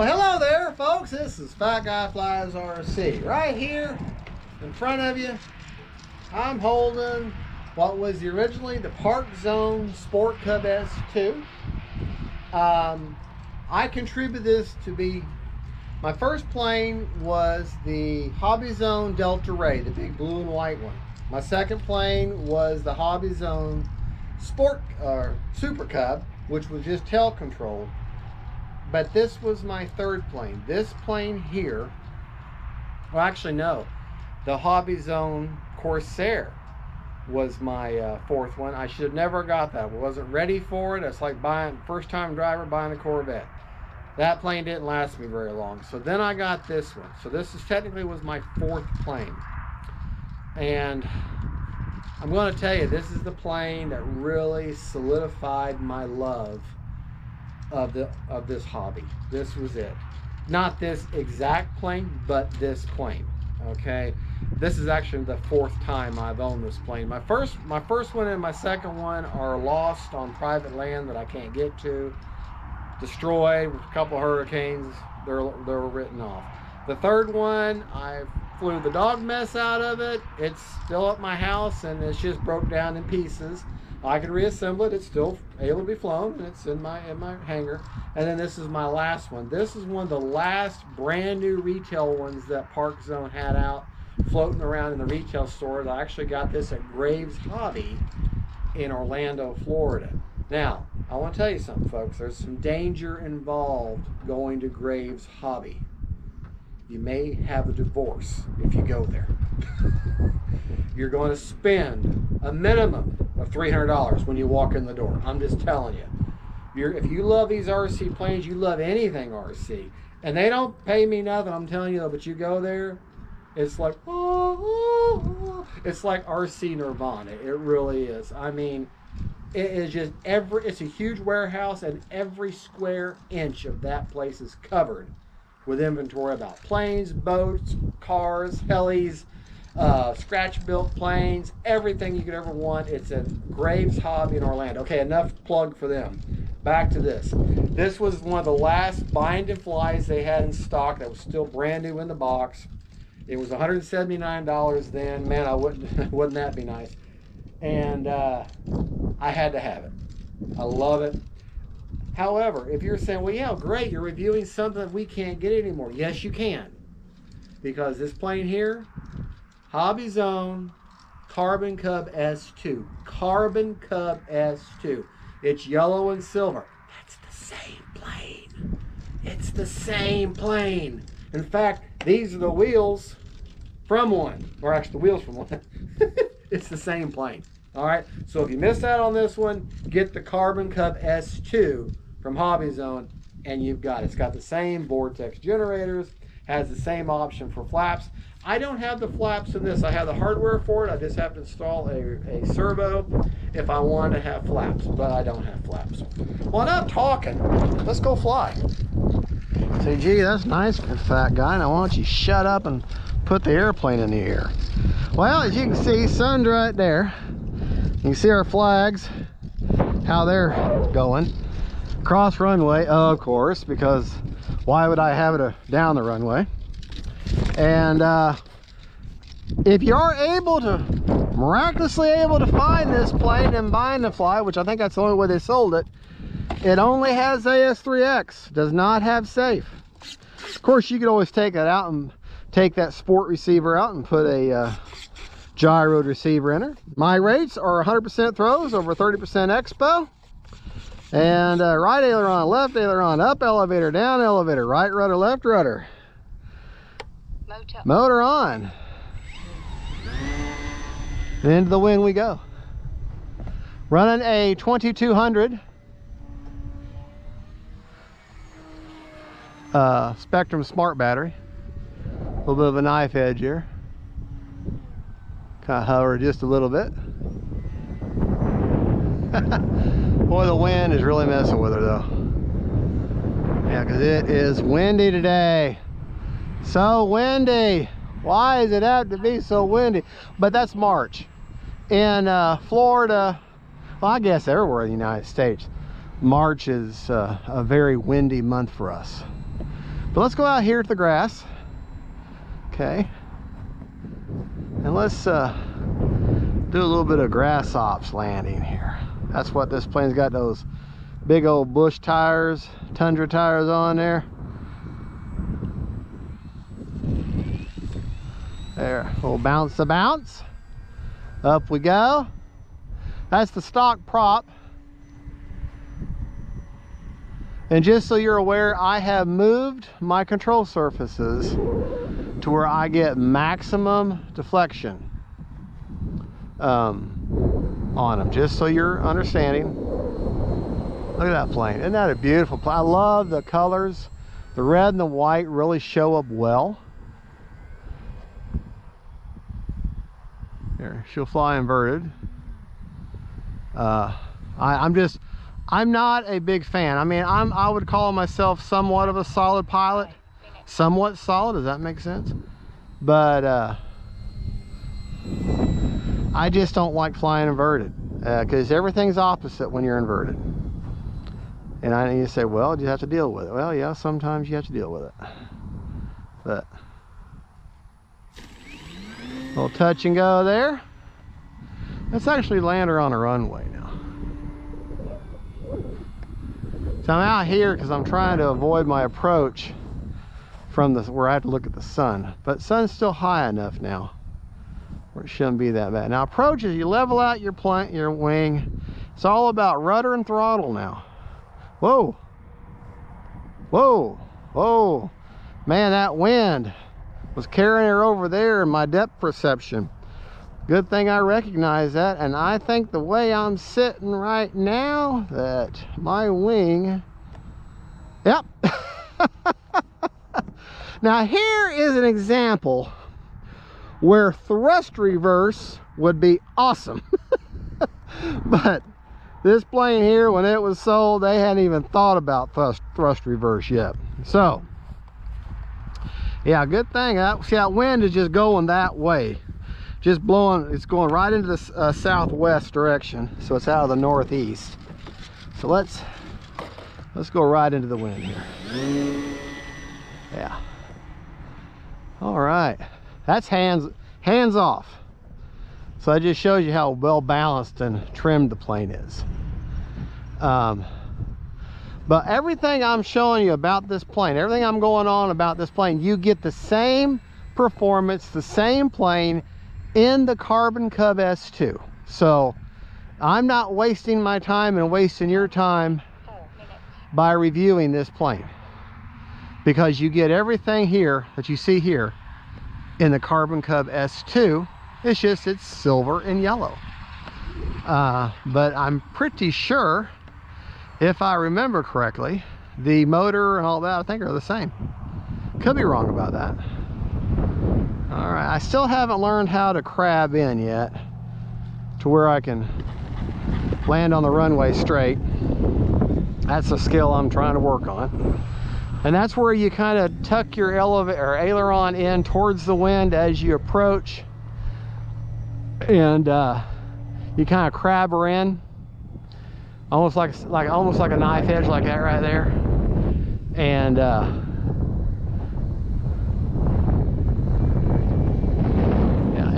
Well, hello there, folks. This is Fat Guy Flies RC. Right here in front of you, I'm holding what was originally the Parkzone Sport Cub S2. I contributed this to be, my first plane was the Hobbyzone Delta Ray, the big blue and white one. My second plane was the Hobbyzone Super Cub, which was just tail controlled. But this was my third plane. This plane here, well, actually no, the Hobbyzone Corsair was my fourth one. I should have never got that. I wasn't ready for it. It's like buying, first time driver buying a Corvette. That plane didn't last me very long. So then I got this one. So this is technically was my fourth plane. And I'm going to tell you, this is the plane that really solidified my love of this hobby. This was it. Not this exact plane, but this plane. Okay, this is actually the fourth time I've owned this plane. My first one and my second one are lost on private land that I can't get to, destroyed with a couple of hurricanes. They're written off. The third one, I flew the dog mess out of it. It's still at my house and it's just broke down in pieces. I can reassemble it. It's still able to be flown, and it's in my hangar. And then this is my last one. This is one of the last brand new retail ones that Parkzone had out floating around in the retail stores. I actually got this at Graves Hobby in Orlando, Florida. Now, I want to tell you something, folks. There's some danger involved going to Graves Hobby. You may have a divorce if you go there. You're going to spend a minimum of $300 when you walk in the door. I'm just telling you. If you love these RC planes, you love anything RC. And they don't pay me nothing, I'm telling you, but you go there, it's like, it's like RC Nirvana. It really is. I mean, it is just it's a huge warehouse, and every square inch of that place is covered with inventory about planes, boats, cars, helis, scratch-built planes, everything you could ever want. It's at Graves Hobby in Orlando. Okay, enough plug for them. Back to this. This was one of the last bind and flies they had in stock that was still brand new in the box. It was $179 then. Man, wouldn't that be nice? And I had to have it. I love it. However, if you're saying, well, yeah, great, you're reviewing something that we can't get anymore. Yes, you can. Because this plane here, Hobbyzone Carbon Cub S2. Carbon Cub S2. It's yellow and silver. That's the same plane. It's the same plane. In fact, these are the wheels from one. Or actually, the wheels from one. It's the same plane. All right? So if you missed out on this one, get the Carbon Cub S2 from Hobbyzone, and you've got it. It's got the same vortex generators, has the same option for flaps. I don't have the flaps in this. I have the hardware for it. I just have to install a servo if I want to have flaps, but I don't have flaps. Well, enough talking. Let's go fly. Say, gee, that's nice, fat guy. Now, why don't you shut up and put the airplane in the air? Well, as you can see, sun's right there. You can see our flags, how they're going. Cross runway, of course, because why would I have it down the runway? And if you are miraculously able to find this plane and bind and fly, which I think that's the only way they sold it, it only has AS3X, does not have safe. Of course, you could always take it out and take that sport receiver out and put a gyro receiver in her. My rates are 100% throws over 30% expo. And right aileron, left aileron, up elevator, down elevator, right rudder, left rudder. Motor on. And into the wind we go. Running a 2200 Spectrum Smart battery. A little bit of a knife edge here. Kind of hover just a little bit. Boy, the wind is really messing with her though. Yeah, because it is windy today. So windy. Why does it have to be so windy? But that's March. In Florida, well, I guess everywhere in the United States, March is a very windy month for us. But let's go out here to the grass. Okay. And let's do a little bit of grass ops landing here. That's what this plane's got, those big old bush tires, tundra tires on there. There, a little bounce to bounce. Up we go. That's the stock prop. And just so you're aware, I have moved my control surfaces to where I get maximum deflection on them, just so you're understanding. Look at that plane. Isn't that a beautiful plane? I love the colors. The red and the white really show up well. Here, she'll fly inverted. I'm not a big fan. I mean, I would call myself somewhat of a solid pilot. Somewhat solid, does that make sense? But I just don't like flying inverted, because everything's opposite when you're inverted. And I need to say, well, you have to deal with it. Well, yeah, sometimes you have to deal with it. But a little touch and go there. Let's actually land her on a runway now. So I'm out here because I'm trying to avoid my approach from where I have to look at the sun. But the sun's still high enough now where it shouldn't be that bad. Now approach is you level out your wing. It's all about rudder and throttle now. Whoa. Whoa. Whoa. Man, that wind was carrying her over there in my depth perception. Good thing I recognize that, and I think the way I'm sitting right now, that my wing, yep. Now here is an example where thrust reverse would be awesome. But this plane here, when it was sold, they hadn't even thought about thrust reverse yet. So, yeah, good thing. See, that wind is just going that way. Just blowing, it's going right into the southwest direction, so it's out of the northeast. So let's go right into the wind here. Yeah. All right, that's hands off. So that just shows you how well balanced and trimmed the plane is. But everything I'm showing you about this plane, everything I'm going on about this plane, you get the same performance, the same plane in the Carbon Cub S2. So I'm not wasting my time and wasting your time by reviewing this plane, because you get everything here that you see here in the Carbon Cub S2. It's just it's silver and yellow. But I'm pretty sure, if I remember correctly, the motor and all that I think are the same. Could be wrong about that. All right, I still haven't learned how to crab in yet to where I can land on the runway straight. That's a skill I'm trying to work on. And that's where you kind of tuck your aileron in towards the wind as you approach, and you kind of crab her in, almost like a knife edge, like that right there. And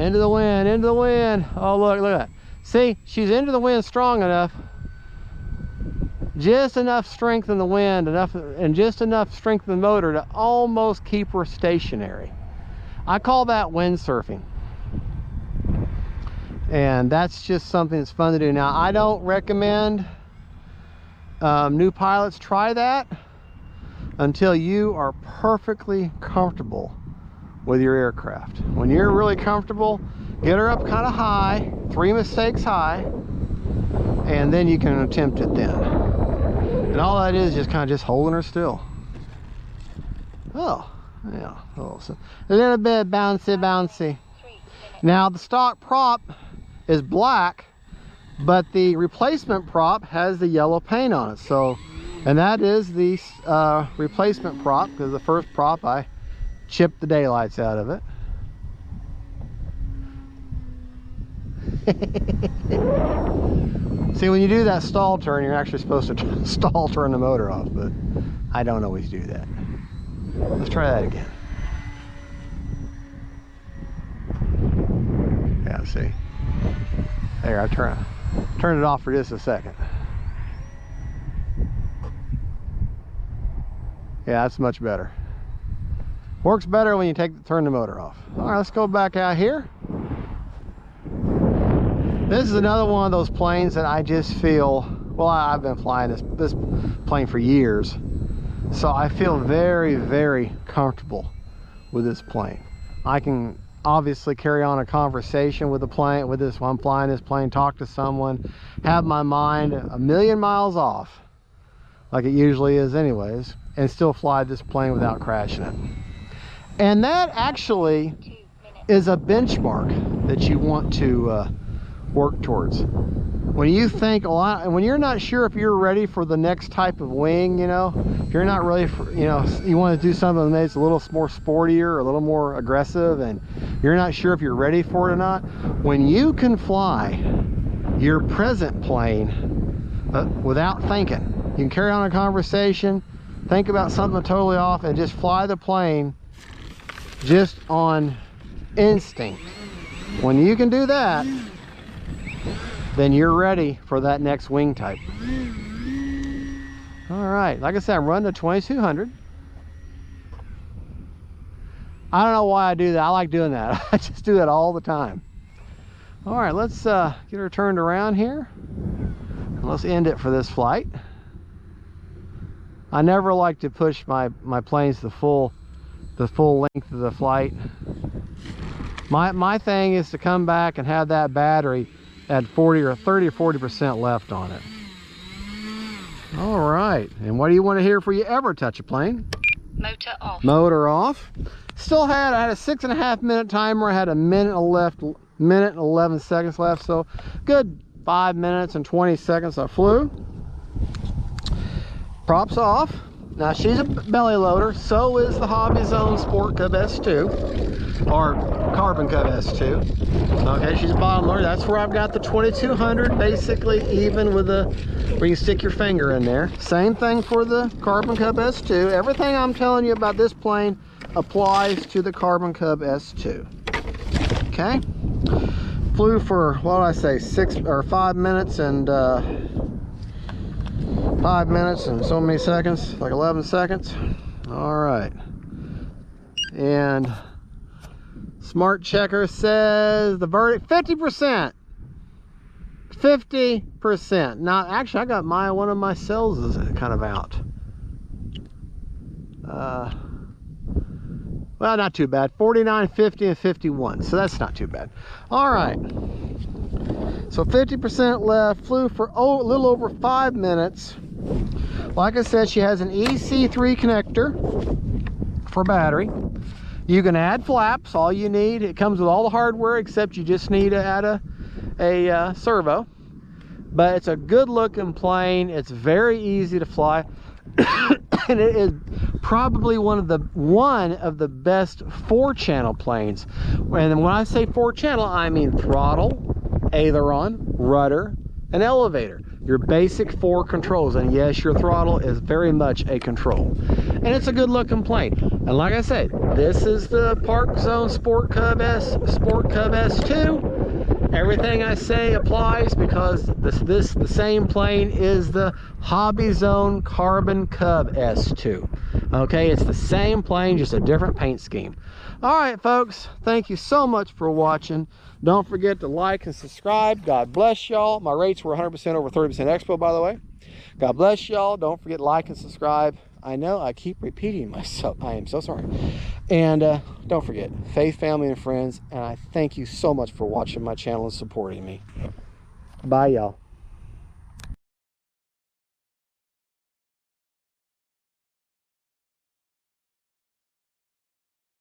into the wind, into the wind. Oh, look at that. See, she's into the wind strong enough. Just enough strength in the wind, and just enough strength in the motor to almost keep her stationary. I call that windsurfing. And that's just something that's fun to do. Now, I don't recommend new pilots try that until you are perfectly comfortable with your aircraft. When you're really comfortable, get her up kind of high, 3 mistakes high, and then you can attempt it then. And all that is just kind of just holding her still. Oh, yeah, a little bit bouncy. Now the stock prop is black, but the replacement prop has the yellow paint on it. So, and that is the replacement prop, because the first prop I chipped the daylights out of it. See, when you do that stall turn, you're actually supposed to stall turn the motor off, but I don't always do that. Let's try that again. Yeah, see. There, I turn it off for just a second. Yeah, that's much better. Works better when you turn the motor off. All right, let's go back out here. This is another one of those planes that I just feel, well, I've been flying this plane for years, so I feel very, very comfortable with this plane. I can obviously carry on a conversation with the plane, while I'm flying this plane, talk to someone, have my mind a million miles off, like it usually is anyways, and still fly this plane without crashing it. And that actually is a benchmark that you want to work towards. When you think a lot, when you're not sure if you're ready for the next type of wing, you know, if you're not ready for, you know, you want to do something that's a little more sportier or a little more aggressive, and you're not sure if you're ready for it or not, when you can fly your present plane without thinking, you can carry on a conversation, think about something totally off, and just fly the plane just on instinct. When you can do that, then you're ready for that next wing type. All right, like I said, I'm running to 2200. I don't know why I do that. I like doing that. I just do that all the time. All right, let's get her turned around here. And let's end it for this flight. I never like to push my planes the full length of the flight. My thing is to come back and have that battery at 30 or 40% left on it. All right, and what do you want to hear before you ever touch a plane? Motor off. Motor off. Still had, I had a 6.5 minute timer. I had a minute and 11 seconds left, so good 5 minutes and 20 seconds I flew. Props off. Now she's a belly loader, so is the Hobbyzone Sport Cub S2, or Carbon Cub S2. Okay, she's a bottom loader. That's where I've got the 2200, basically even with the, where you stick your finger in there. Same thing for the Carbon Cub S2. Everything I'm telling you about this plane applies to the Carbon Cub S2. Okay, flew for, what did I say, 5 minutes and 5 minutes and so many seconds, like 11 seconds. All right, and Smart Checker says the verdict 50%. 50%. Now actually I got one of my cells is kind of out. Well, not too bad. 49, 50, and 51, so that's not too bad. All right, so 50% left. Flew for a little over 5 minutes. Like I said, she has an EC3 connector for battery. You can add flaps, all you need. It comes with all the hardware, except you just need to add a servo. But it's a good looking plane. It's very easy to fly. And it is probably one of the best 4-channel planes. And when I say 4-channel, I mean throttle, aileron, rudder, and elevator. Your basic 4 controls. And yes, your throttle is very much a control. And it's a good looking plane. And like I said, this is the Parkzone Sport Cub S2. Everything I say applies because the same plane is the Hobbyzone Carbon Cub S2. Okay, it's the same plane, just a different paint scheme. All right, folks, thank you so much for watching. Don't forget to like and subscribe. God bless y'all. My rates were 100% over 30% expo, by the way. God bless y'all. Don't forget to like and subscribe. I know I keep repeating myself. I am so sorry. And don't forget, faith, family, and friends. And I thank you so much for watching my channel and supporting me. Bye, y'all.